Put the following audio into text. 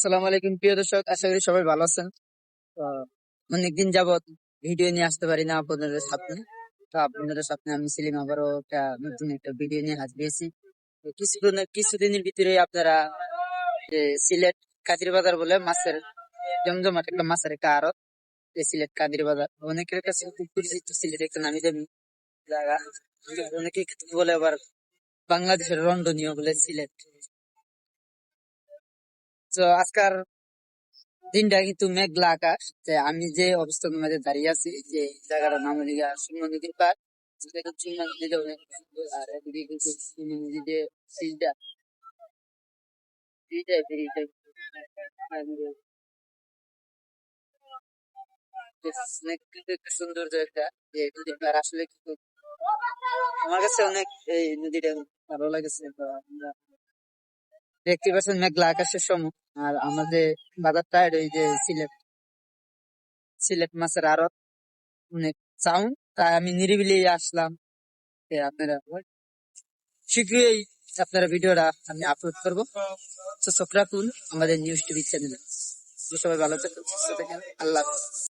আসসালামু আলাইকুম প্রিয় দর্শক, আশা করি সবাই ভালো আছেন। তো অনেকদিন যাবত ভিডিও নিয়ে আসতে পারি না আপনাদের সামনে। তো আপনাদের সামনে আমি সেলিম আবারও নতুন একটা ভিডিও নিয়ে হাজির হয়েছি। তো কিছুদিনের ভিতরে আপনারা যে সিলেট কাজির বাজার বলে মাছের জমজমাট একটা মাছের একটা আড়ত, এই সিলেট কাদির বাজার অনেকের কাছে খুব পরিচিত। সিলেট একটা নামি দামি জায়গা, অনেকে বলে আবার বাংলাদেশের রন্ধনীয় বলে সিলেট। তো আজকাল দিনটা কিন্তু মেঘলা আকাশ। যে আমি যে অবস্থানের মাঝে দাঁড়িয়ে আছি, যে জায়গাটার নাম হলো গিয়া সুরমা নদীর পাড়। যেটা কিন্তু সুরমা নদীটা অনেক সুন্দর। আর এদিকে কিন্তু সুরমা নদীর যে সিলটা, ব্রিজটা কিন্তু একটা সৌন্দর্য একটা, যে নদীর পাড় আসলে কিন্তু আমার কাছে অনেক এই নদীটা ভালো লাগেছে। তো আমরা দেখতে পাচ্ছেন মেঘলা আকাশের সময়। আর আমাদের বাজারটা এই যে সিলেট সিলেট মাছের আড়ত, অনেক সাউন্ড। তাই আমি নিরিবিলি আসলাম। আপনারা শীঘ্রই আপনারা ভিডিওটা আমি আপলোড করবো। তো চোখ রাখুন আমাদের নিউজ টিভি চ্যানেলে। সবাই ভালো থাকুন, সুস্থ থাকেন। আল্লাহ হাফেজ।